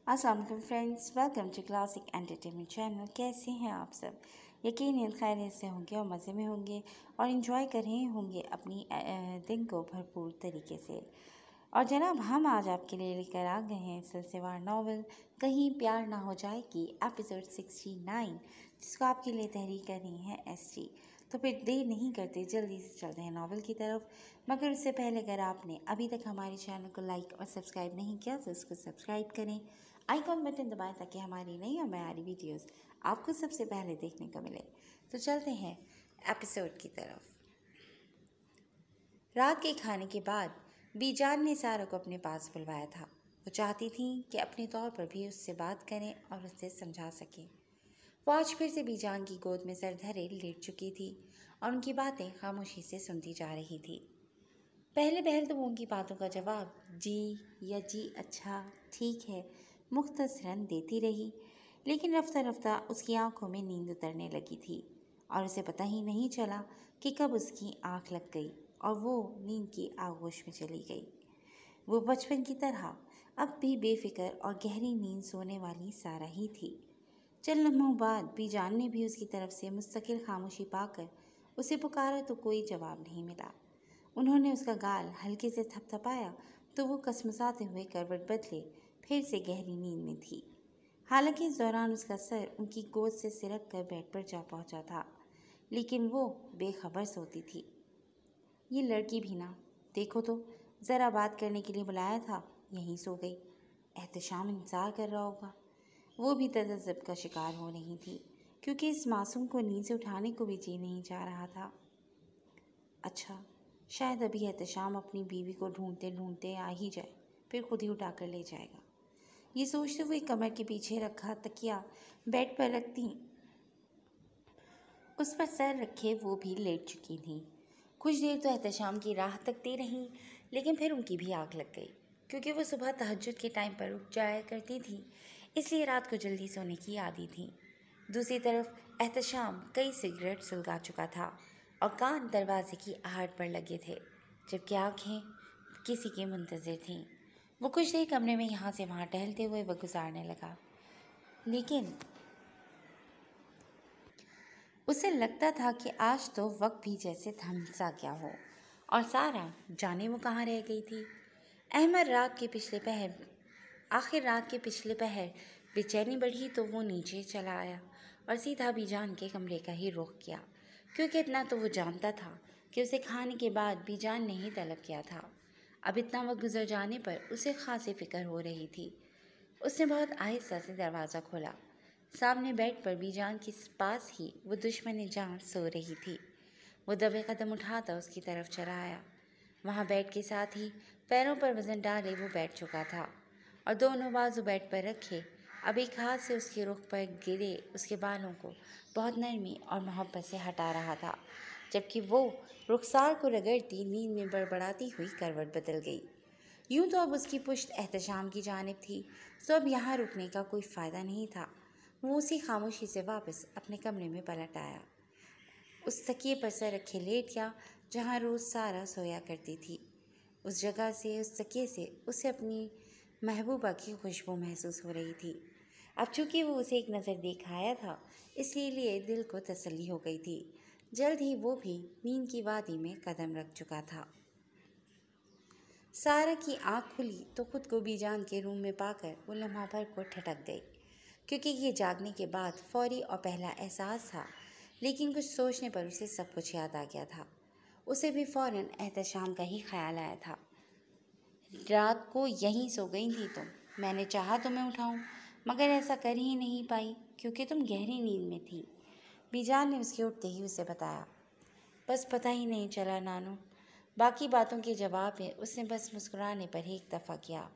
अस्सलाम वालेकुम friends, welcome to classic entertainment channel. कैसे हैं आप सब? यकीनन खैरियत से होंगे और मज़े में होंगे और इन्जॉय कर रहे होंगे अपनी दिन को भरपूर तरीके से। और जनाब, हम आज आपके लिए लेकर आ गए हैं सिलसिलेवार नावल कहीं प्यार ना हो जाएगी एपिसोड 69, जिसको आपके लिए तहरीर कर रही हैं एसटी। तो फिर देर नहीं करते, जल्दी से चलते हैं नावल की तरफ। मगर उससे पहले अगर आपने अभी तक हमारे चैनल को लाइक और सब्सक्राइब नहीं किया तो उसको सब्सक्राइब करें, आइकॉन बटन दबाएं ताकि हमारी नई और नई वीडियोस आपको सबसे पहले देखने को मिले। तो चलते हैं एपिसोड की तरफ। रात के खाने के बाद बीजान ने सारा को अपने पास बुलवाया था। वो चाहती थी कि अपने तौर पर भी उससे बात करें और उससे समझा सके। वो आज फिर से बीजान की गोद में सर धरे लेट चुकी थी और उनकी बातें खामोशी से सुनती जा रही थी। पहले तो वो उनकी बातों का जवाब जी या जी अच्छा ठीक है मुख्तसरन देती रही, लेकिन रफ्ता रफ्ता उसकी आंखों में नींद उतरने लगी थी और उसे पता ही नहीं चला कि कब उसकी आंख लग गई और वो नींद की आगोश में चली गई। वो बचपन की तरह अब भी बेफिक्र और गहरी नींद सोने वाली सारा ही थी। चंद लम्हों बाद बीजान ने भी उसकी तरफ से मुस्तकिल खामोशी पाकर उसे पुकारा तो कोई जवाब नहीं मिला। उन्होंने उसका गाल हल्के से थपथपाया तो वो कसमसाते हुए करवट बदले फिर से गहरी नींद में थी। हालांकि इस दौरान उसका सर उनकी गोद से सिरक कर बेड पर जा पहुंचा था, लेकिन वो बेखबर सोती थी। ये लड़की भी ना, देखो तो, ज़रा बात करने के लिए बुलाया था, यहीं सो गई। एहतशाम इंतज़ार कर रहा होगा। वो भी तजब्ब का शिकार हो रही थी, क्योंकि इस मासूम को नींद से उठाने को भी जी नहीं जा रहा था। अच्छा, शायद अभी एहतशाम अपनी बीवी को ढूंढते ढूंढते आ ही जाए, फिर खुद ही उठा कर ले जाएगा। ये सोचते हुए कमर के पीछे रखा तकिया बेड पर रखती उस पर सर रखे वो भी लेट चुकी थी। कुछ देर तो एहतशाम की राह तकती रही, लेकिन फिर उनकी भी आग लग गई, क्योंकि वो सुबह तहज्जुद के टाइम पर उठ जाया करती थी, इसलिए रात को जल्दी सोने की आदी थी। दूसरी तरफ एहतशाम कई सिगरेट सुलगा चुका था और कान दरवाजे की आहट पर लगे थे, जबकि आंखें किसी के मुंतज़िर थीं। वो कुछ देर कमरे में यहाँ से वहाँ टहलते हुए वक्त गुजारने लगा, लेकिन उसे लगता था कि आज तो वक्त भी जैसे थम सा गया हो और सारा जाने वो कहाँ रह गई थी। आखिर रात के पिछले पहर बेचैनी बढ़ी तो वो नीचे चला आया और सीधा बीजान के कमरे का ही रुख किया, क्योंकि इतना तो वो जानता था कि उसे खाने के बाद बीजान ने ही तलब किया था। अब इतना वक्त गुजर जाने पर उसे खासी फिक्र हो रही थी। उसने बहुत आहिस्ता से दरवाज़ा खोला। सामने बेड पर बीजान के पास ही वो दुश्मन जान सो रही थी। वो दबे कदम उठाता उसकी तरफ चला आया। वहाँ बेड के साथ ही पैरों पर वजन डाले वो बैठ चुका था और दोनों बाजू बेड पर रखे अब एक हाथ से उसके रुख पर गिरे उसके बालों को बहुत नरमी और मोहब्बत से हटा रहा था, जबकि वो रुखसार को रगड़ती नींद में बड़बड़ाती हुई करवट बदल गई। यूं तो अब उसकी पुश्त एहतशाम की जानिब थी, तो अब यहाँ रुकने का कोई फ़ायदा नहीं था। वो उसी खामोशी से वापस अपने कमरे में पलट आया। उस तकिए पर सर रखे लेट गया जहाँ रोज़ सारा सोया करती थी। उस जगह से, उस तकिए से उसे अपनी महबूबा की खुशबू महसूस हो रही थी। अब चूँकि वो उसे एक नज़र देख आया था, इसलिए दिल को तसल्ली हो गई थी। जल्द ही वो भी नींद की वादी में कदम रख चुका था। सारा की आँख खुली तो खुद को बीजान के रूम में पाकर वो लम्हा भर को ठटक गई, क्योंकि ये जागने के बाद फौरी और पहला एहसास था, लेकिन कुछ सोचने पर उसे सब कुछ याद आ गया था। उसे भी फ़ौरन एहतशाम का ही ख्याल आया था। रात को यहीं सो गई थी तुम, मैंने चाहा तुम्हें उठाऊं, मगर ऐसा कर ही नहीं पाई क्योंकि तुम गहरी नींद में थी, बीजान ने उसके उठते ही उसे बताया। बस पता ही नहीं चला नानू। बाकी बातों के जवाब में उसने बस मुस्कुराने पर ही एक दफ़ा किया।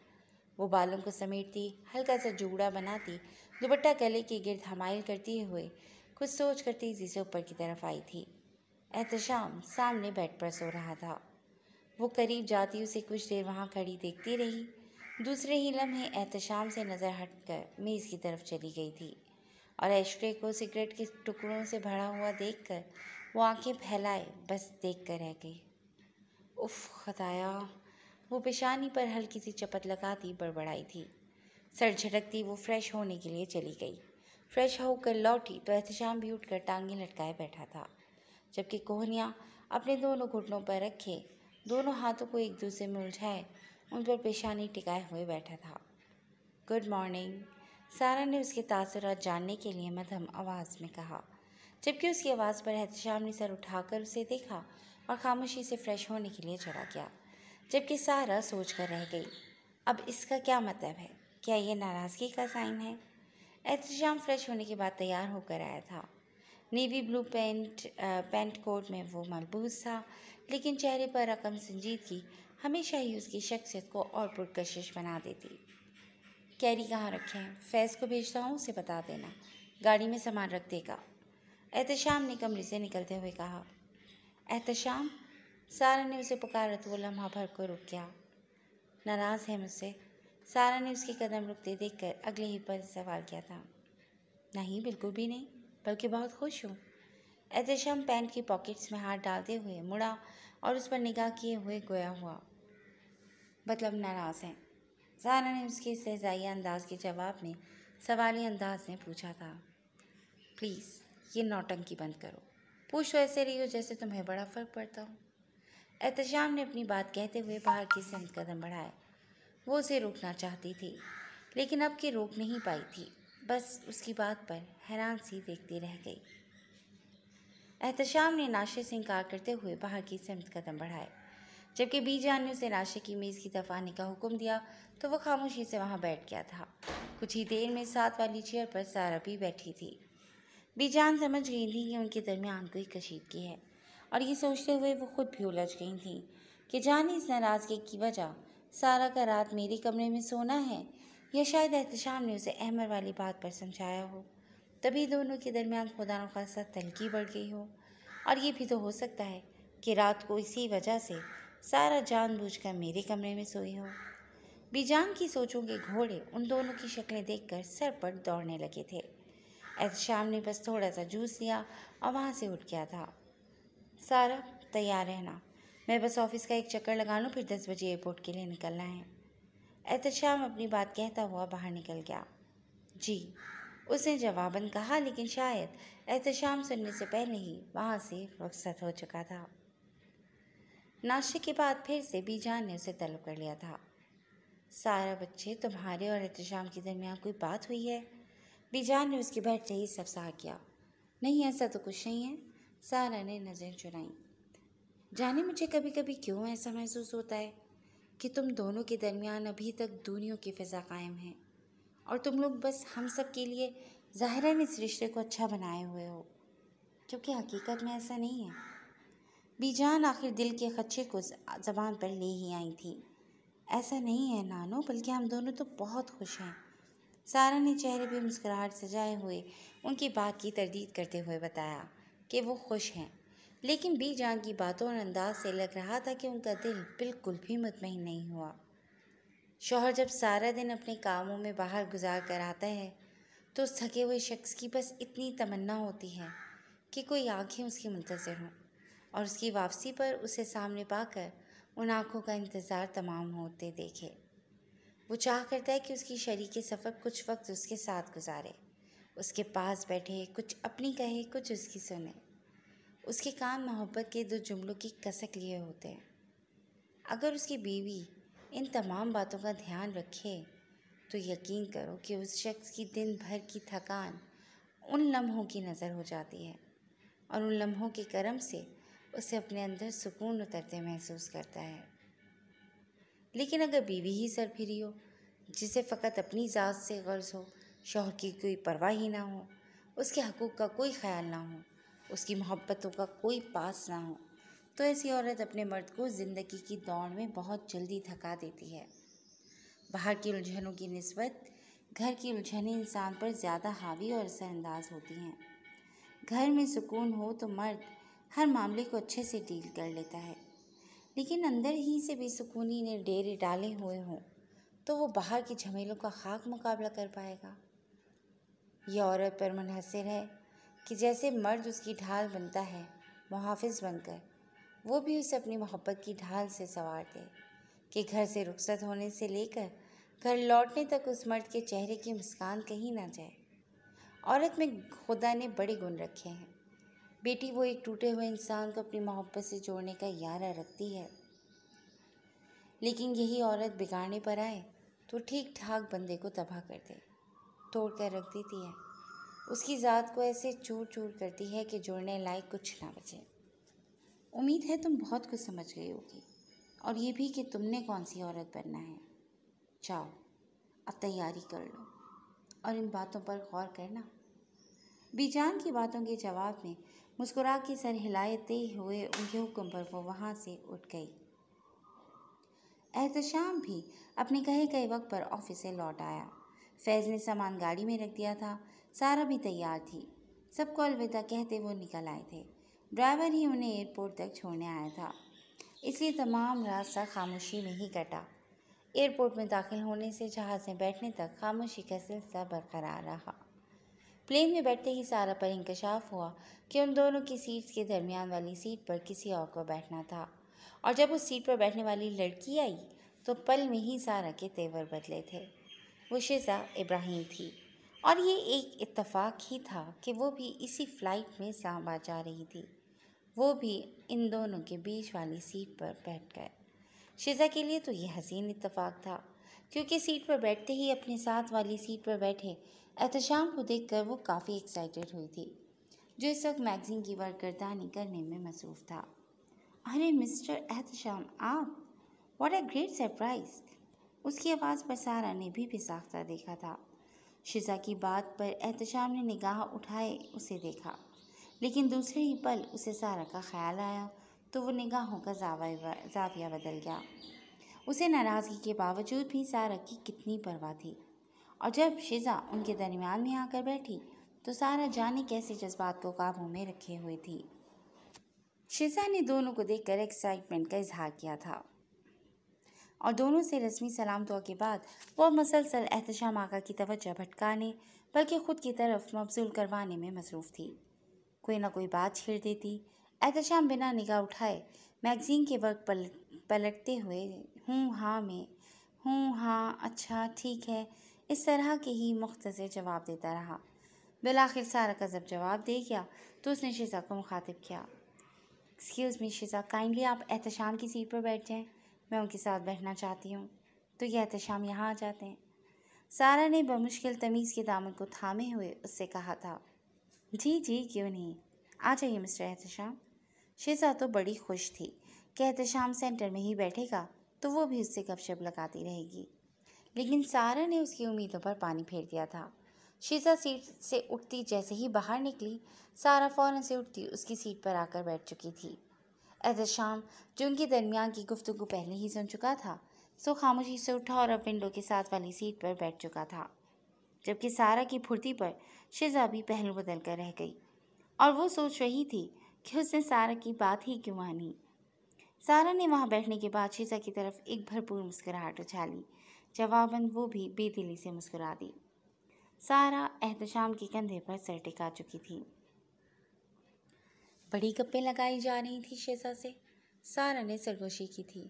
वो बालों को समेटती, हल्का सा जूड़ा बनाती, दुपट्टा गले के गिर्द हमाइल करती हुए कुछ सोच कर तेज़ी से ऊपर की तरफ आई थी। एहतशाम सामने बेड पर सो रहा था। वो करीब जाती उसे कुछ देर वहाँ खड़ी देखती रही। दूसरे ही लम्हे एहतशाम से नज़र हटकर मेज़ की तरफ चली गई थी और एशट्रे को सिगरेट के टुकड़ों से भरा हुआ देखकर वो आंखें फैलाए बस देख कर रह गई। उफ खुदाया, वो पेशानी पर हल्की सी चपत लगाती बड़बड़ाई थी। सर झटकती वो फ्रेश होने के लिए चली गई। फ्रेश होकर लौटी तो एहतशाम भी उठकर टांगें लटकाए बैठा था, जबकि कोहनिया अपने दोनों घुटनों पर रखे, दोनों हाथों को एक दूसरे में उलझाए, उन पर पेशानी टिकाए हुए बैठा था। गुड मॉर्निंग, सारा ने उसके तासुरात जानने के लिए मध्यम आवाज़ में कहा, जबकि उसकी आवाज़ पर एहतशाम ने सर उठाकर उसे देखा और खामोशी से फ्रेश होने के लिए चला गया, जबकि सारा सोच कर रह गई, अब इसका क्या मतलब है? क्या ये नाराज़गी का साइन है? एहतशाम फ्रेश होने के बाद तैयार होकर आया था। नेवी ब्लू पैंट कोट में वो मलबूस था, लेकिन चेहरे पर रकम संजीदगी हमेशा ही उसकी शख्सियत को और पुरकशिश बना देती। कैरी कहाँ रखे हैं? फैज़ को भेजता हूँ, उसे बता देना, गाड़ी में सामान रख देगा, एहतशाम ने कमरे से निकलते हुए कहा। एहतशाम, सारा ने उसे पुकारा तो वो लम्हा भर को रुक गया। नाराज़ है मुझसे? सारा ने उसके कदम रुकते देखकर अगले ही पल सवाल किया था। नहीं, बिल्कुल भी नहीं, बल्कि बहुत खुश हूँ। एहतशाम पैंट की पॉकेट्स में हाथ डालते हुए मुड़ा और उस पर निगाह किए हुए गोया हुआ। मतलब नाराज़ हैं? सारा ने उसके सहजाई अंदाज के जवाब में सवाली अंदाज में पूछा था। प्लीज़ ये नौटंकी बंद करो, पूछ तो ऐसे रही हो जैसे तुम्हें बड़ा फ़र्क पड़ता हो। एहतशाम ने अपनी बात कहते हुए बाहर की सनत कदम बढ़ाए। वो उसे रोकना चाहती थी, लेकिन अब के रोक नहीं पाई थी, बस उसकी बात पर हैरान सी देखती रह गई। एहतशाम ने नाश्ते से इनकार करते हुए बाहर की सनत कदम बढ़ाए, जबकि बीजान ने उसे नाश्ते की मेज़ की तरफ आने का हुक्म दिया तो वह खामोशी से वहाँ बैठ गया था। कुछ ही देर में साथ वाली चेयर पर सारा भी बैठी थी। बीजान समझ गई थी कि उनके दरमियान कोई कशीदगी है, और ये सोचते हुए वो खुद भी उलझ गई थी कि जाने इस नाराज़गी की वजह सारा का रात मेरे कमरे में सोना है, या शायद एहतशाम ने उसे अहमर वाली बात पर समझाया हो, तभी दोनों के दरमियान खुदा न खासा तल्खी बढ़ गई हो। और ये भी तो हो सकता है कि रात को इसी वजह से सारा जानबूझकर मेरे कमरे में सोई हो। बीजान की सोचों के घोड़े उन दोनों की शक्लें देखकर सर पर दौड़ने लगे थे। एहतशाम ने बस थोड़ा सा जूस लिया और वहाँ से उठ गया था। सारा, तैयार रहना, मैं बस ऑफिस का एक चक्कर लगा लूँ, फिर 10 बजे एयरपोर्ट के लिए निकलना है। एहतशाम अपनी बात कहता हुआ बाहर निकल गया। जी, उसने जवाबन कहा, लेकिन शायद एहतशाम सुनने से पहले ही वहाँ से रुखसत हो चुका था। नाश्ते के बाद फिर से बीजान ने उसे तलब कर लिया था। सारा बच्चे, तुम्हारे और एहतशाम के दरमियान कोई बात हुई है? बीजान ने उसके बैठते ही सफसाह किया। नहीं, ऐसा तो कुछ नहीं है, सारा ने नज़र चुराई। जाने मुझे कभी कभी क्यों ऐसा महसूस होता है कि तुम दोनों के दरमियान अभी तक दूनियों की फ़िज़ा कायम है, और तुम लोग बस हम सब के लिए ज़ाहिरन इस रिश्ते को अच्छा बनाए हुए हो, क्योंकि हकीकत में ऐसा नहीं है। बीजान आखिर दिल के खदशे को ज़बान पर ले ही आई थी। ऐसा नहीं है नानो, बल्कि हम दोनों तो बहुत खुश हैं। सारा ने चेहरे पे मुस्कुराहट सजाए हुए उनकी बात की तरदीद करते हुए बताया कि वो खुश हैं, लेकिन बीजान की बातों और अंदाज से लग रहा था कि उनका दिल बिल्कुल भी मुतमईन नहीं हुआ। शौहर जब सारा दिन अपने कामों में बाहर गुजार कर आता है तो उस थके हुए शख्स की बस इतनी तमन्ना होती है कि कोई आंखें उसकी मुंतज़िर हों और उसकी वापसी पर उसे सामने पाकर उन आँखों का इंतज़ार तमाम होते देखे। वो चाह करता है कि उसकी शरीके सफ़र कुछ वक्त उसके साथ गुजारे, उसके पास बैठे, कुछ अपनी कहे, कुछ उसकी सुने। उसके कान मोहब्बत के 2 जुमलों की कसक लिए होते हैं। अगर उसकी बीवी इन तमाम बातों का ध्यान रखे तो यकीन करो कि उस शख्स की दिन भर की थकान उन लम्हों की नज़र हो जाती है, और उन लम्हों के करम से उसे अपने अंदर सुकून उतरते महसूस करता है। लेकिन अगर बीवी ही सरफिरी हो, जिसे फ़कत अपनी ज़ात से गर्ज़ हो, शौहर की कोई परवाह ही ना हो, उसके हकूक़ का कोई ख्याल ना हो, उसकी मोहब्बतों का कोई पास ना हो, तो ऐसी औरत अपने मर्द को ज़िंदगी की दौड़ में बहुत जल्दी थका देती है। बाहर की उलझनों की निस्बत घर की उलझनें इंसान पर ज़्यादा हावी और असरअंदाज होती हैं। घर में सुकून हो तो मर्द हर मामले को अच्छे से डील कर लेता है, लेकिन अंदर ही से बेसुकूनी ने डेरे डाले हुए हों तो वो बाहर के झमेलों का खाक मुकाबला कर पाएगा। यह औरत पर मुनहसर है कि जैसे मर्द उसकी ढाल बनता है मुहाफ़िज़ बनकर, वो भी उसे अपनी मोहब्बत की ढाल से संवार दे कि घर से रुखसत होने से लेकर گھر لوٹنے تک اس مرد کے چہرے کی مسکان کہیں نہ جائے۔ عورت میں خدا نے بڑے گن رکھے ہیں بیٹی، وہ ایک ٹوٹے ہوئے انسان کو اپنی محبت سے جوڑنے کا ارادہ رکھتی ہے، لیکن یہی عورت بگاڑنے پر آئے تو ٹھیک ٹھاک بندے کو تباہ کر دے، توڑ کر رکھ دیتی ہے، اس کی ذات کو ایسے چور چور کرتی ہے کہ جوڑنے لائق کچھ نہ بچے۔ امید ہے تم بہت کچھ سمجھ گئی ہوگی، اور یہ بھی کہ تم نے کون سی عورت بننا ہے۔ جاؤ اب تیاری کر لو اور ان باتوں پر غور کرنا۔ بی جان کی باتوں کے جواب میں مسکرا کے سر ہلاتے ہوئے ان کے حکم پر وہ وہاں سے اٹھ گئی۔ احتشام بھی اپنے کہے وقت پر آفس سے لوٹ آیا۔ فیض نے سامان گاڑی میں رکھ دیا تھا، سارا بھی تیار تھی، سب کو الوداع کہتے وہ نکل آئے تھے۔ ڈرائیور ہی انہیں ایئرپورٹ تک چھوڑنے آیا تھا، اس لیے تمام راستہ خاموشی میں ہی کٹا۔ ایئرپورٹ میں داخل ہونے سے جہاز میں بیٹھنے تک خاموشی کا سلسلہ برقرار رہا۔ پلین میں بیٹھتے ہی سارا پر انکشاف ہوا کہ ان دونوں کی سیٹس کے درمیان والی سیٹ پر کسی اور کو بیٹھنا تھا، اور جب اس سیٹ پر بیٹھنے والی لڑکی آئی تو پل میں ہی سارا کے تیور بدلے تھے۔ وہ شیزا ابراہیم تھی، اور یہ ایک اتفاق ہی تھا کہ وہ بھی اسی فلائٹ میں اسلام آباد جا رہی تھی۔ وہ بھی ان دونوں کے بیچ والی سیٹ پر بیٹھ گئے۔ شیزا کے لیے تو یہ حسین اتفاق تھا، کیونکہ سیٹ پر بیٹھتے ہی اپنے ساتھ والی سیٹ پر بیٹھے احتشام کو دیکھ کر وہ کافی ایکسائٹڈ ہوئی تھی، جو اس وقت میگزین کی ورقردانی کرنے میں مصروف تھا۔ ارے مسٹر احتشام، آپ! What a great surprise! اس کی آواز پر سارا نے بھی ساختہ دیکھا تھا۔ شیزا کی بات پر احتشام نے نگاہ اٹھائے اسے دیکھا، لیکن دوسرے ہی پل اسے سارا کا خیال آیا تو وہ نگاہوں کا زاویہ بدل گیا۔ اسے ناراضگی کے باوجود بھی سارا کی کتنی پرواہ تھی، اور جب شیزا ان کے درمیان میں آ کر بیٹھی تو سارا جانے کیسے جذبات کو قابو میں رکھے ہوئے تھی۔ شیزا نے دونوں کو دیکھ کر ایکسائٹمنٹ کا اظہار کیا تھا، اور دونوں سے رسمی سلام دعا کے بعد وہ مسلسل احتشام آقا کی توجہ بھٹکانے بلکہ خود کی طرف مبذول کروانے میں مصروف تھی۔ کوئی نہ کوئی بات چھیڑ دیتی۔ احتشام بنا نگاہ اٹھائے میگزین کے ورق پلٹتے ہوئے ہوں ہاں اچھا ٹھیک ہے اس طرح کے ہی مختصر جواب دیتا رہا۔ بالآخر سارا کا جب جواب دے گیا تو اس نے شیزا کو مخاطب کیا۔ ایکسکیوز می شیزا، کائنڈلی آپ احتشام کی سیٹ پر بیٹھ جائیں، میں ان کے ساتھ بیٹھنا چاہتی ہوں۔ تو یہ احتشام یہاں آ جاتے ہیں۔ سارا نے بمشکل تمیز کے دامن کو تھامے ہوئے اس سے کہا تھا۔ جی کیوں نہیں، آ جائیے مسٹر احتشام۔ شیزا تو بڑی خوش تھی کہ احتشام سینٹر میں ہی بیٹھے گا تو وہ بھی اس سے گپ شپ لگاتی رہے گی، لیکن سارا نے اس کی امیدوں پر پانی پھیر دیا تھا۔ شیزا سیٹ سے اٹھتی جیسے ہی باہر نکلی، سارا فوراً سے اٹھتی اس کی سیٹ پر آ کر بیٹھ چکی تھی۔ احتشام، جو ان کے درمیان کی گفتگو پہلے ہی سن چکا تھا، سو خاموشی سے اٹھا اور اب ونڈو کے ساتھ والی سیٹ پر بیٹھ چکا تھا، جبکہ سارا کی پھرتی پر شیزا بھی پہلو بدل کر رہ گئی، اور وہ سوچ رہی تھی کہ اس نے سارا کی بات ہی کیوں مانی۔ سارا نے وہاں بیٹھنے کے بعد شیزا کی طرف ایک بھرپور مسکراہٹ اچھالی، جواباً وہ بھی بے دلی سے مسکرا دی۔ سارا احتشام کے کندھے پر سر ٹکا چکی تھی۔ بڑی گپیں لگائی جا رہی تھی شیزا سے، سارا نے سرگوشی کی تھی۔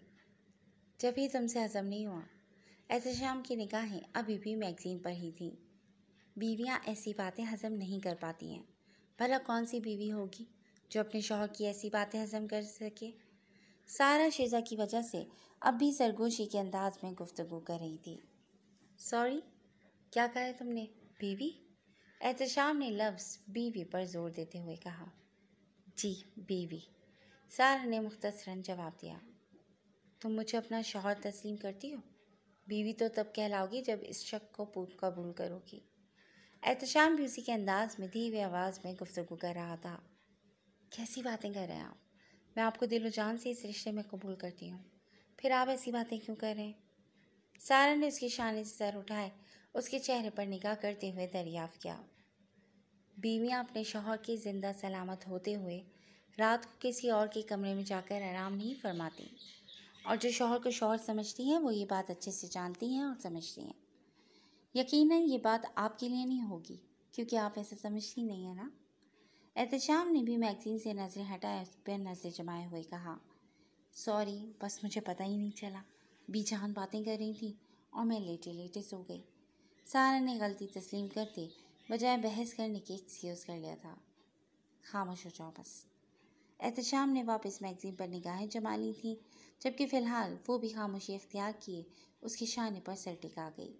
جب ہی تم سے ہضم نہیں ہوا۔ احتشام کی نگاہیں ابھی بھی میگزین پر ہی تھیں۔ بیویاں ایسی باتیں ہضم نہیں کر پاتی ہیں، بھلا کون سی بیوی ہوگی جو اپنے شوہر کی ایسی باتیں ہضم کر سکے؟ سارا شیزا کی وجہ سے اب بھی سرگوشی کے انداز میں گفتگو کر رہی تھی۔ سوری، کیا کہا تم نے؟ بیوی؟ احتشام نے لفظ بیوی پر زور دیتے ہوئے کہا۔ جی بیوی، سارا نے مختصراً جواب دیا۔ تم مجھے اپنا شوہر تسلیم کرتی ہو؟ بیوی تو تب کہلاؤ گی جب اس شک کو قبول کرو گی۔ احتشام بھی اسی کے انداز میں دھی ہوئی آواز میں گفتگو کر رہا تھا۔ کیسی باتیں کر رہے ہیں آپ؟ میں آپ کو دل و جان سے اس رشتے میں قبول کرتی ہوں، پھر آپ ایسی باتیں کیوں کر رہے ہیں؟ سارا نے اس کے شانے سے سر اٹھائے اس کے چہرے پر نگاہ کرتے ہوئے دریافت کیا۔ بیویاں اپنے شوہر کے زندہ سلامت ہوتے ہوئے رات کو کسی اور کے کمرے میں جا کر آرام نہیں فرماتی، اور جو شوہر کو شوہر سمجھتی ہیں وہ یہ بات اچھے سے جانتی ہیں اور سمجھتی ہیں۔ یقیناً یہ بات آپ کے لیے نہیں ہوگی، کیونکہ آپ ایسا سمجھتی نہیں ہیں نا؟ احتشام نے بھی میگزین سے نظریں ہٹائے اس پر نظریں جمائے ہوئے کہا۔ سوری، بس مجھے پتہ ہی نہیں چلا، بی جان باتیں کر رہی تھی और मैं लेटे लेटे सो गई। सारा ने गलती तस्लीम करते बजाय बहस करने की एक्सक्यूज़ कर लिया था। खामोश हो जाओ बस। एहतशाम ने वापस मैगज़ीन पर निगाहें जमा ली थी, जबकि फ़िलहाल वो भी खामोशी इख्तियार किए उसके शाने पर सर टिका गई।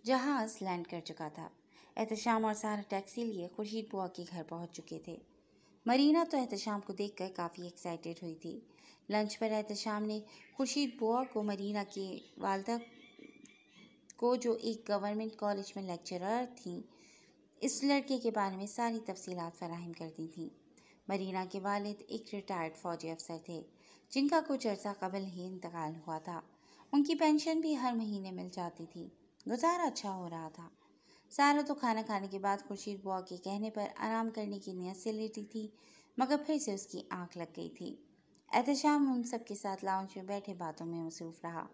जहाज़ लैंड कर चुका था। एहतशाम और सारा टैक्सी लिए खुर्शीद बुआ के घर पहुंच चुके थे। मरीना तो एहतशाम को देखकर काफ़ी एक्साइटेड हुई थी। लंच पर एहतशाम ने खुर्शीद बुआ को मरीना के वालदा को, जो एक गवर्नमेंट कॉलेज में लेक्चरर थी, इस लड़के के बारे में सारी तफसीलात फराहम कर दी थी। मरीना के वालिद एक रिटायर्ड फौजी अफसर थे, जिनका कुछ अर्सा कबल ही इंतकाल हुआ था। उनकी पेंशन भी हर महीने मिल जाती थी। गुजारा अच्छा हो रहा था। सारा तो खाना खाने के बाद खुर्शीद बुआ के कहने पर आराम करने की नीयत से लेटी थी, मगर फिर से उसकी आंख लग गई थी। एहतशाम उन सब के साथ लाउंज में बैठे बातों में मसरूफ़ रहा।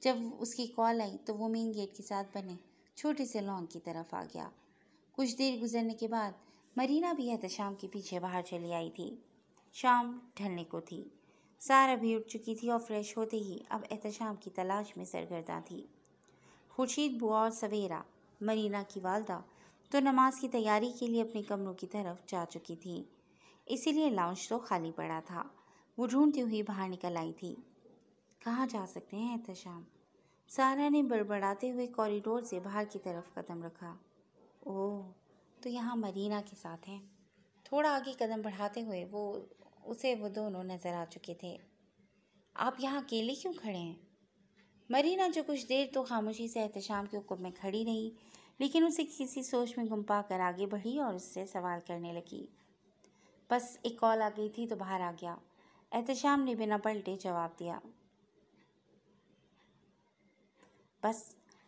जब उसकी कॉल आई तो वो मेन गेट के साथ बने छोटे से लॉन की तरफ आ गया। कुछ देर गुजरने के बाद मरीना भी एहतशाम के पीछे बाहर चली आई थी। शाम ढलने को थी। सारा भी उठ चुकी थी और फ्रेश होते ही अब एहतशाम की तलाश में सरगर्दा थी। खुर्शीद बुआ और सवेरा, मरीना की वालदा, तो नमाज की तैयारी के लिए अपने कमरों की तरफ जा चुकी थी, इसीलिए लाउंज तो खाली पड़ा था। वो ढूंढती हुई बाहर निकल आई थी। कहाँ जा सकते हैं एहतशाम? सारा ने बड़बड़ाते हुए कॉरिडोर से बाहर की तरफ कदम रखा। ओह, तो यहाँ मरीना के साथ हैं। थोड़ा आगे कदम बढ़ाते हुए वो दोनों नजर आ चुके थे। आप यहाँ अकेले क्यों खड़े हैं? मरीना, जो कुछ देर तो खामोशी से एहतशाम के हुक्म में खड़ी रही, लेकिन उसे किसी सोच में गुम पाकर आगे बढ़ी और उससे सवाल करने लगी। बस एक कॉल आ गई थी तो बाहर आ गया, एहतशाम ने बिना पलटे जवाब दिया। बस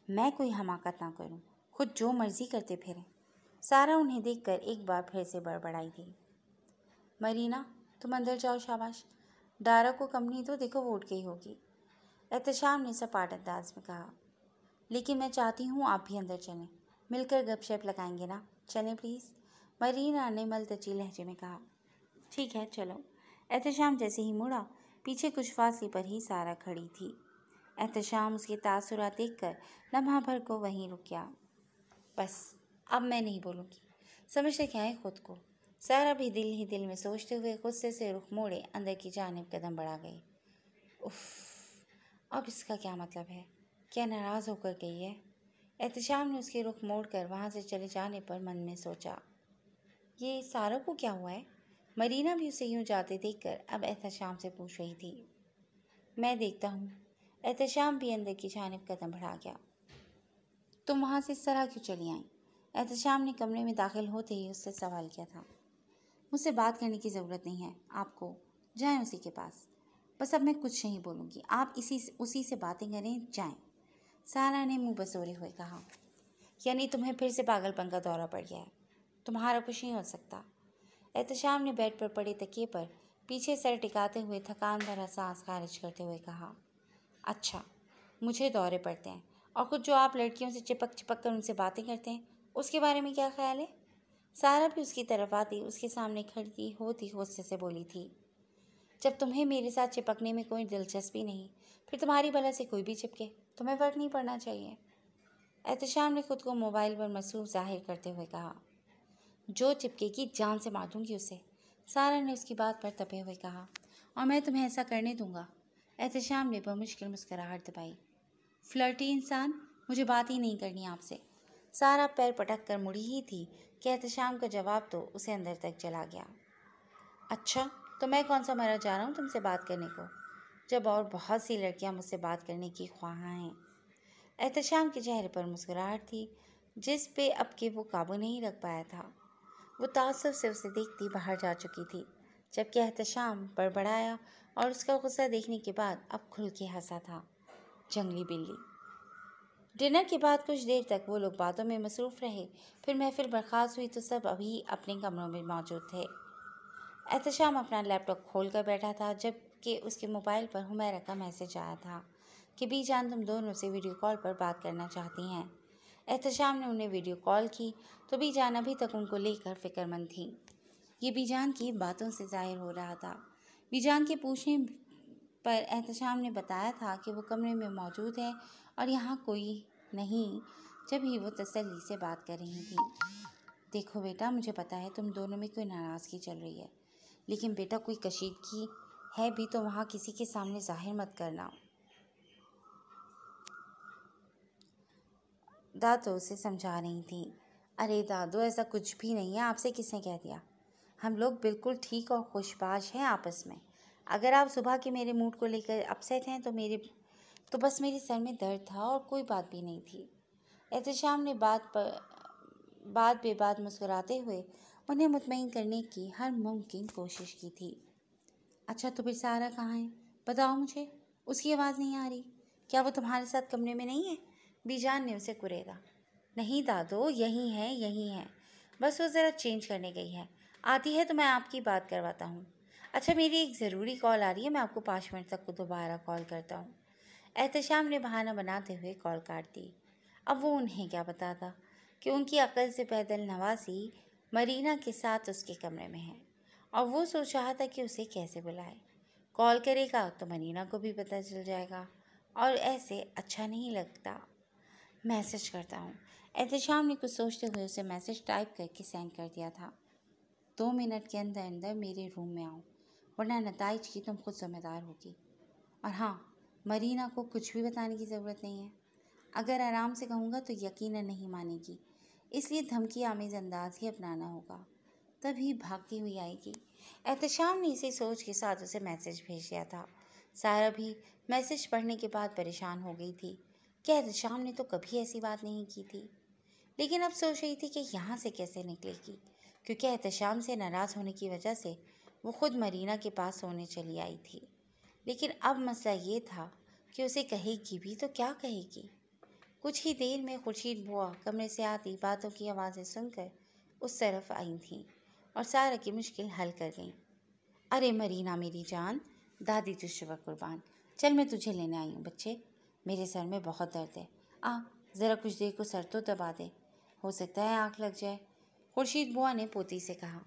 मैं कोई हमाकत ना करूं, खुद जो मर्जी करते फिरें। सारा उन्हें देखकर एक बार फिर से बड़बड़ाई थी। मरीना, तुम अंदर जाओ, शाबाश। डारा को कंपनी दो, देखो वो उठ गई होगी, एहतशाम ने सपाट अंदाज में कहा। लेकिन मैं चाहती हूँ आप भी अंदर चलें, मिलकर गपशप लगाएंगे ना। चलें प्लीज़, मरीना ने मलतजी लहजे में कहा। ठीक है चलो। एहतशाम जैसे ही मुड़ा, पीछे कुछ फासले पर ही सारा खड़ी थी। एहतशाम उसके तासुरात देखकर लम्हा भर को वहीं रुक गया। बस अब मैं नहीं बोलूँगी, समझते क्या है खुद को। सारा भी दिल ही दिल में सोचते हुए गुस्से से रुख मोड़े अंदर की जानिब कदम बढ़ा गई। उफ, अब इसका क्या मतलब है? क्या नाराज़ होकर गई है? एहतशाम ने उसके रुख मोड़कर वहाँ से चले जाने पर मन में सोचा। ये सारा को क्या हुआ है? मरीना भी उसे यूं जाते देखकर अब एहतशाम से पूछ रही थी। मैं देखता हूँ। एहतशाम भी अंदर की जानिब कदम बढ़ा गया। तुम वहाँ से इस तरह क्यों चली आई? एहतशाम ने कमरे में दाखिल होते ही उससे सवाल किया था। मुझसे बात करने की ज़रूरत नहीं है आपको, जाएं उसी के पास। बस अब मैं कुछ नहीं बोलूँगी, आप उसी से बातें करें, जाएं। सारा ने मुंह बसोरे हुए कहा। यानी तुम्हें फिर से पागलपन का दौरा पड़ गया है? तुम्हारा कुछ नहीं हो सकता। एहतशाम ने बेड पर पड़े तकिए पर पीछे सर टिकाते हुए थकान भरा सांस खारिज करते हुए कहा। अच्छा, मुझे दौरे पड़ते हैं, और कुछ जो आप लड़कियों से चिपक चिपक कर उनसे बातें करते हैं, उसके बारे में क्या ख्याल है? सारा भी उसकी तरफ आती उसके सामने खड़ी होती गुस्से से बोली थी। जब तुम्हें मेरे साथ चिपकने में कोई दिलचस्पी नहीं, फिर तुम्हारी भला से कोई भी चिपके, तुम्हें फर्क नहीं पड़ना चाहिए। एहतशाम ने खुद को मोबाइल पर मसरूफ़ जाहिर करते हुए कहा। जो चिपकेगी जान से मार दूंगी उसे, सारा ने उसकी बात पर तपे हुए कहा। और मैं तुम्हें ऐसा करने दूंगा। एहतशाम ने बमुश्किल मुस्कुराहट दबाई। फ्लर्टी इंसान, मुझे बात ही नहीं करनी आपसे। सारा पैर पटक कर मुड़ी ही थी कि एहतशाम का जवाब तो उसे अंदर तक चला गया। अच्छा, तो मैं कौन सा मरा जा रहा हूँ तुमसे बात करने को, जब और बहुत सी लड़कियाँ मुझसे बात करने की ख्वाहां हैं। एहतशाम के चेहरे पर मुस्कुराहट थी, जिस पे अब के वो काबू नहीं रख पाया था। वो ताज्जुब से उसे देखती बाहर जा चुकी थी, जबकि एहतशाम बड़बड़ाया और उसका गुस्सा देखने के बाद अब खुल के हंसा था। जंगली बिल्ली। डिनर के बाद कुछ देर तक वो लोग बातों में मसरूफ़ रहे। फिर महफिल बर्खास्त हुई तो सब अभी अपने कमरों में मौजूद थे। एहतशाम अपना लैपटॉप खोल कर बैठा था, जबकि उसके मोबाइल पर हुमैरा का मैसेज आया था कि बीजान तुम दोनों से वीडियो कॉल पर बात करना चाहती हैं। एहतशाम ने उन्हें वीडियो कॉल की तो बीजान अभी तक उनको लेकर फ़िक्रमंद थी। ये बीजान की बातों से ज़ाहिर हो रहा था। बीजान के पूछने پر احتشام نے بتایا تھا کہ وہ کمرے میں موجود ہے اور یہاں کوئی نہیں، جب ہی وہ تسلی سے بات کر رہی تھی۔ دیکھو بیٹا، مجھے پتا ہے تم دونوں میں کوئی ناراضگی چل رہی ہے، لیکن بیٹا کوئی کشیدگی ہے بھی تو وہاں کسی کے سامنے ظاہر مت کرنا۔ دادو اسے سمجھا رہی تھی۔ ارے دادو، ایسا کچھ بھی نہیں ہے، آپ سے کس نے کہہ دیا؟ ہم لوگ بالکل ٹھیک اور خوشباش ہیں آپس میں۔ اگر آپ صبح کے میرے موڈ کو لے کر اپسیٹ ہیں تو بس میرے سر میں درد تھا اور کوئی بات بھی نہیں تھی۔ احتشام نے بات بے بات مسکراتے ہوئے انہیں مطمئن کرنے کی ہر ممکن کوشش کی تھی۔ اچھا تو پھر سارا کہاں ہے؟ بتاؤ مجھے، اس کی آواز نہیں آ رہی۔ کیا وہ تمہارے ساتھ کمرے میں نہیں ہے؟ بی جان نے اسے کریدا۔ نہیں دادو، یہی ہے، بس وہ ذرا چینج کرنے گئی ہے، آتی ہے تو میں آپ کی بات کرواتا ہوں۔ اچھا میری ایک ضروری کال آ رہی ہے، میں آپ کو 5 منٹ تک دوبارہ کال کرتا ہوں۔ احتشام نے بہانہ بناتے ہوئے کال کاٹ دی۔ اب وہ انہیں کیا بتاتا کہ ان کی عقل سے پیدل نواسی مرینا کے ساتھ اس کے کمرے میں ہے، اور وہ سوچ رہا تھا کہ اسے کیسے بلائے۔ کال کرے گا تو مرینا کو بھی پتہ چل جائے گا، اور ایسے اچھا نہیں لگتا۔ میسج کرتا ہوں۔ احتشام نے کچھ سوچتے ہوئے اسے میسج ٹائپ کر کے سینڈ کر دیا تھا۔ 2 منٹ کے اندر میرے روم میں آؤ، ورنہ نتائج کی تم خود ذمہ دار ہوگی۔ اور ہاں، مرینا کو کچھ بھی بتانے کی ضرورت نہیں ہے۔ اگر آرام سے کہوں گا تو یقیناً نہیں مانے گی، اس لیے دھمکی آمیز انداز ہی اپنانا ہوگا، تبھی بھاگتی ہوئی آئے گی۔ احتشام نے اسی سوچ کے ساتھ اسے میسج بھیج دیا تھا۔ سارا بھی میسج پڑھنے کے بعد پریشان ہو گئی تھی کہ احتشام نے تو کبھی ایسی بات نہیں کی تھی، لیکن اب سوچ رہی تھی کہ یہاں سے کیسے نکلے گی، کیونکہ احتشام سے ناراض ہونے کی وجہ سے وہ خود مرینا کے پاس سونے چلی آئی تھی۔ لیکن اب مسئلہ یہ تھا کہ اسے کہے گی بھی تو کیا کہے گی۔ کچھ ہی دیر میں خورشید بوا کمرے سے آتی باتوں کی آوازیں سن کر اس طرف آئی تھیں اور سارا کی مشکل حل کر گئیں۔ ارے مرینا میری جان، دادی تجھ پر قربان، چل میں تجھے لینے آئی ہوں بچے، میرے سر میں بہت درد ہے، ذرا کچھ دیر کو سر تو دبا دے، ہو سکتا ہے آنکھ لگ جائے۔ خورشید بوا نے پوتی سے کہا۔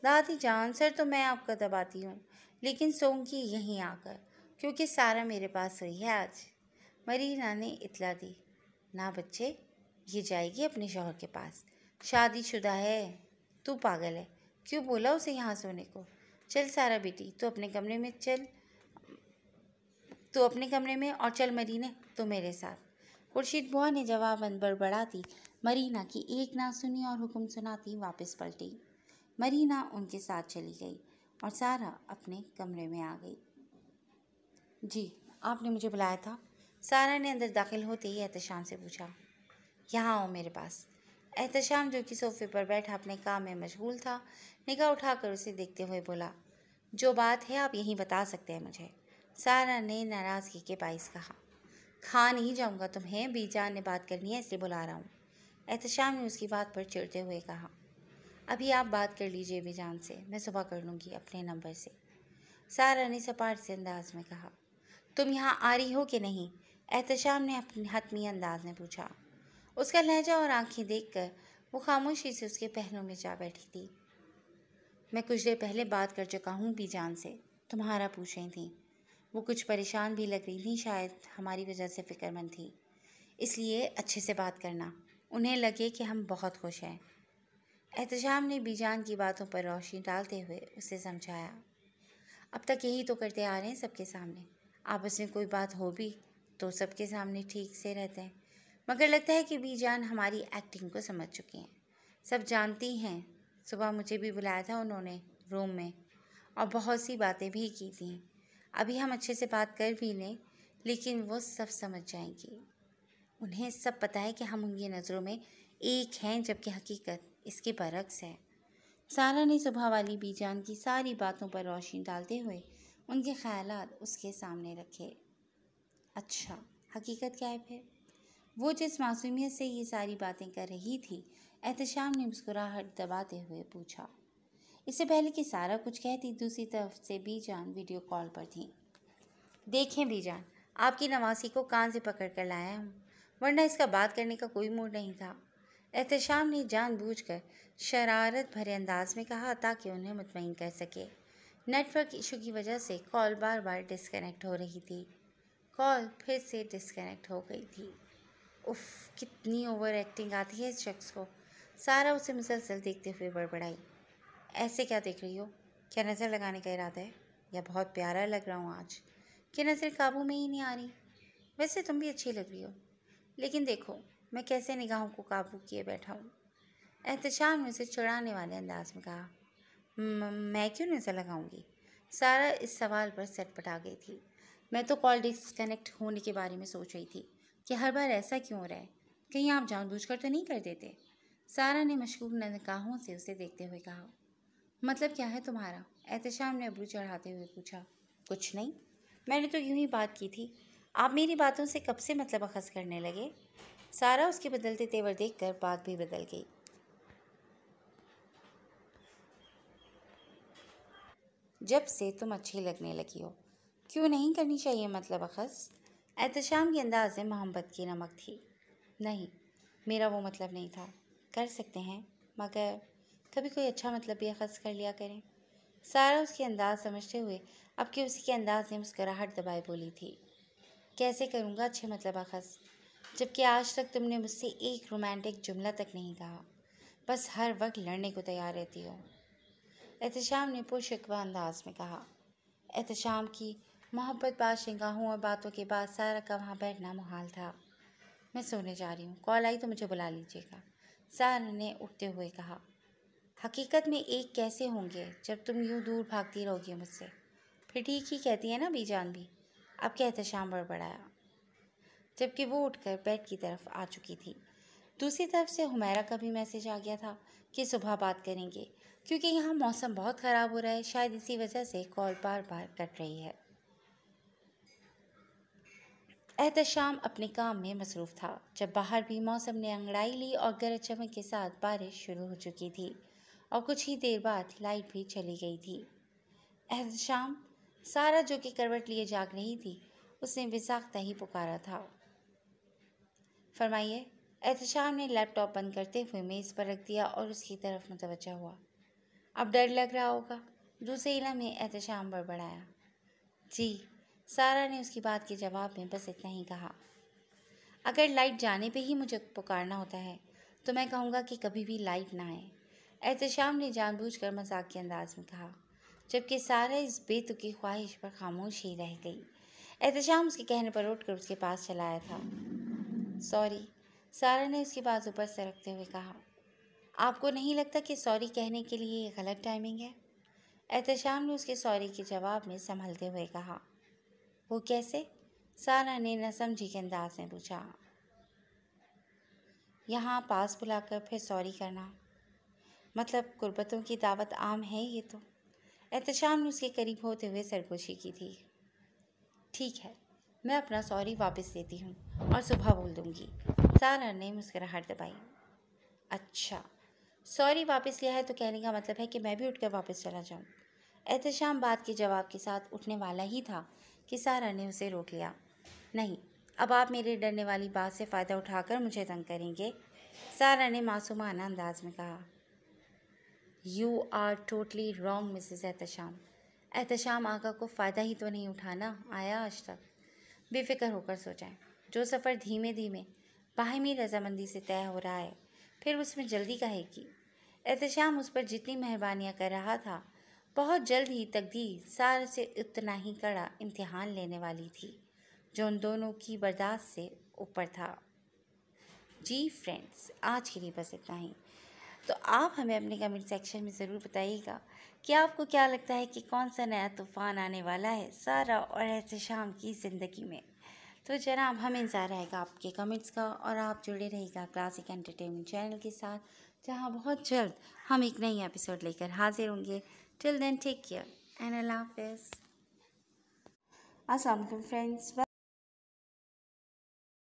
دادی جان، سر تو میں آپ کا دباتی ہوں، لیکن سوؤں گی یہیں آ کر، کیونکہ سارا میرے پاس ہوئی ہے آج، مرینا نے اطلاع دی۔ نہ بچے، یہ جائے گی اپنے شوہر کے پاس، شادی شدہ ہے۔ تو پاگل ہے، کیوں بولا اسے یہاں سونے کو؟ چل سارا بیٹی، تو اپنے کمرے میں اور چل مرینا تو میرے ساتھ۔ خورشید بوا نے جواباً بڑبڑاتی مرینا کی ایک نہ سنی اور حکم سناتی واپس پلٹی۔ مرینا ان کے ساتھ چلی گئی اور سارا اپنے کمرے میں آ گئی۔ جی، آپ نے مجھے بلایا تھا؟ سارا نے اندر داخل ہوتے ہی احتشام سے پوچھا۔ یہاں آؤ میرے پاس۔ احتشام جو کہ صوفے پر بیٹھا اپنے کام میں مشغول تھا، نگاہ اٹھا کر اسے دیکھتے ہوئے بولا، جو بات ہے آپ یہیں بتا سکتے ہیں مجھے۔ سارا نے ناراضگی کے باعث کہا۔ کھا نہیں جاؤں گا تمہیں، بی جان نے بات کرنی ہے اس لیے بلا رہا ہوں۔ احتشام نے اس کی بات پر چڑھتے ہوئے کہا۔ ابھی آپ بات کر لیجئے بی جان سے، میں صبح کر لوں گی اپنے نمبر سے۔ سارا نے سپاٹ سے انداز میں کہا۔ تم یہاں آ رہی ہو کہ نہیں؟ احتشام نے اپنے حتمی انداز میں پوچھا۔ اس کا لہجہ اور آنکھیں دیکھ کر وہ خاموشی سے اس کے پہلو میں جا بیٹھی تھی۔ میں کچھ دیر پہلے بات کر چکا ہوں بی جان سے، تمہارا پوچھ رہی تھیں۔ وہ کچھ پریشان بھی لگ رہی تھیں، شاید ہماری وجہ سے فکر مند تھی، اس لیے اچھے سے بات کرنا، انہیں لگے کہ ہم بہت خوش ہیں۔ احتشام نے بی جان کی باتوں پر روشنی ڈالتے ہوئے اسے سمجھایا۔ اب تک یہی تو کرتے آ رہے ہیں سب کے سامنے، آپس میں کوئی بات ہو بھی تو سب کے سامنے ٹھیک سے رہتے ہیں، مگر لگتا ہے کہ بی جان ہماری ایکٹنگ کو سمجھ چکی ہیں، سب جانتی ہیں۔ صبح مجھے بھی بلایا تھا انہوں نے روم میں، اور بہت سی باتیں بھی کی تھیں۔ ابھی ہم اچھے سے بات کر بھی لیں لیکن وہ سب سمجھ جائیں گی۔ انہیں سب پتہ ہے کہ ہم ان کی نظروں میں ایک ہیں، جبکہ حقیقت اس کے برعکس ہے۔ سارا نے صبح والی بی جان کی ساری باتوں پر روشنی ڈالتے ہوئے ان کے خیالات اس کے سامنے رکھے۔ اچھا، حقیقت کیا ہے پھر؟ وہ جس معصومیت سے یہ ساری باتیں کر رہی تھی، احتشام نے مسکراہٹ دباتے ہوئے پوچھا۔ اس سے پہلے کہ سارا کچھ کہتی، دوسری طرف سے بی جان ویڈیو کال پر تھیں۔ دیکھیں بی جان، آپ کی نواسی کو کان سے پکڑ کر لایا ہوں، ورنہ اس کا بات کرنے کا کوئی موڈ نہیں تھا۔ احتشام نے جان بوجھ کر شرارت بھرے انداز میں کہا تاکہ انہیں مطمئن کر سکے۔ नेटवर्क इशू की वजह से कॉल बार बार डिस्कनेक्ट हो रही थी। कॉल फिर से डिस्कनेक्ट हो गई थी। उफ, कितनी ओवर एक्टिंग आती है इस शख्स को। सारा उसे मुसलसल देखते हुए बड़बड़ाई। ऐसे क्या देख रही हो? क्या नज़र लगाने का इरादा है? या बहुत प्यारा लग रहा हूँ आज कि नज़र काबू में ही नहीं आ रही? वैसे तुम भी अच्छी लग रही हो, लेकिन देखो मैं कैसे निगाहों को काबू किए बैठा हूँ। एहतशाम ने उसे चिढ़ाने वाले अंदाज में कहा। मैं क्यों नज़र लगाऊंगी? सारा इस सवाल पर सटपटा गई थी। मैं तो कॉल डिस्कनेक्ट होने के बारे में सोच रही थी कि हर बार ऐसा क्यों हो रहा है। कहीं आप जानबूझकर तो नहीं कर देते? सारा ने मशकूक निगाहों से उसे देखते हुए कहा। मतलब क्या है तुम्हारा? एहतशाम ने अब्रू चढ़ाते हुए पूछा। कुछ नहीं, मैंने तो यूं ही बात की थी। आप मेरी बातों से कब से मतलब अखज़ करने लगे? सारा उसके बदलते तेवर देखकर बात भी बदल गई। जब से तुम अच्छी लगने लगी हो। क्यों नहीं करनी चाहिए मतलब अखज़? एहतशाम के अंदाज में मोहब्बत की नमक थी। नहीं, मेरा वो मतलब नहीं था। कर सकते हैं, मगर कभी कोई अच्छा मतलब भी अखज़ कर लिया करें। सारा उसके अंदाज समझते हुए अब कि उसी के अंदाज में मुस्कुराहट दबाए बोली थी। कैसे करूँगा अच्छे मतलब अखज़, जबकि आज तक तुमने मुझसे एक रोमांटिक जुमला तक नहीं कहा। बस हर वक्त लड़ने को तैयार रहती हो। एहतशाम ने पुरशिकवा अंदाज में कहा। एहतशाम की मोहब्बत बाज निगाहों और बातों के बाद सारा का वहाँ बैठना मुहाल था। मैं सोने जा रही हूँ, कॉल आई तो मुझे बुला लीजिएगा, सारा ने उठते हुए कहा। हकीकत में एक कैसे होंगे जब तुम यूँ दूर भागती रहोगी मुझसे? फिर ठीक ही कहती है ना बीजान भी। अब क्या? एहतशाम बड़बड़ाया, जबकि वो उठकर बेड की तरफ आ चुकी थी। दूसरी तरफ से हुमैरा का भी मैसेज आ गया था कि सुबह बात करेंगे, क्योंकि यहाँ मौसम बहुत ख़राब हो रहा है। शायद इसी वजह से कॉल बार बार कट रही है। एहतशाम अपने काम में मसरूफ़ था जब बाहर भी मौसम ने अंगड़ाई ली और गरज चमक के साथ बारिश शुरू हो चुकी थी और कुछ ही देर बाद लाइट भी चली गई थी। एहतशाम, सारा जो कि करवट लिए जाग रही थी, उसने बेसाख्ता ही पुकारा था। फरमाइए। एहतशाम ने लैपटॉप बंद करते हुए मेज़ पर रख दिया और उसकी तरफ मुतवज्जा हुआ। अब डर लग रहा होगा, दूसरे इलम में एहतशाम बड़बड़ाया। जी, सारा ने उसकी बात के जवाब में बस इतना ही कहा। अगर लाइट जाने पे ही मुझे पुकारना होता है तो मैं कहूँगा कि कभी भी लाइट ना आए, एहतशाम ने जानबूझकर मजाक के अंदाज में कहा, जबकि सारा इस बेतुकी ख्वाहिश पर खामोश ही रह गई। एहतशाम उसके कहने पर उठकर उसके पास चला आया था। सॉरी, सारा ने उसकी बाजू पर सरकते हुए कहा। आपको नहीं लगता कि सॉरी कहने के लिए ये गलत टाइमिंग है? एहतशाम ने उसके सॉरी के जवाब में संभलते हुए कहा। वो कैसे? सारा ने नासमझी के अंदाज में पूछा। यहाँ पास बुलाकर फिर सॉरी करना, मतलब गुर्बतों की दावत आम है ये तो। एहतशाम ने उसके करीब होते हुए सरगोशी की थी। ठीक है, मैं अपना सॉरी वापस लेती हूँ और सुबह बोल दूँगी, सारा ने मुस्कुराहट दबाई। अच्छा, सॉरी वापस लिया है तो कहने का मतलब है कि मैं भी उठकर वापस चला जाऊँ? एहतशाम बात के जवाब के साथ उठने वाला ही था कि सारा ने उसे रोक लिया। नहीं, अब आप मेरे डरने वाली बात से फ़ायदा उठाकर मुझे तंग करेंगे, सारा ने मासूमाना अंदाज में कहा। You are totally wrong Mrs Ehtesham. Ehtesham आका को फ़ायदा ही तो नहीं उठाना आया आज तक। बेफिक्र होकर सो जाएं। जो सफ़र धीमे धीमे बाहमी रजामंदी से तय हो रहा है, फिर उसमें जल्दी काहे की? एहतशाम उस पर जितनी मेहरबानियाँ कर रहा था, बहुत जल्द ही तकदीर सारा से उतना ही कड़ा इम्तिहान लेने वाली थी, जो उन दोनों की बर्दाश्त से ऊपर था। जी फ्रेंड्स, आज के लिए बस इतना ही। तो आप हमें अपने कमेंट सेक्शन में ज़रूर बताइएगा कि आपको क्या लगता है कि कौन सा नया तूफ़ान आने वाला है सारा और एहतशाम की ज़िंदगी में। तो जनाब, हमें इंतज़ार रहेगा आपके कमेंट्स का और आप जुड़े रहिएगा क्लासिक एंटरटेनमेंट चैनल के साथ, जहां बहुत जल्द हम एक नई एपिसोड लेकर हाजिर होंगे। Till then take care and अल्लाह हाफ़िज़। अस्सलाम वालेकुम फ्रेंड्स।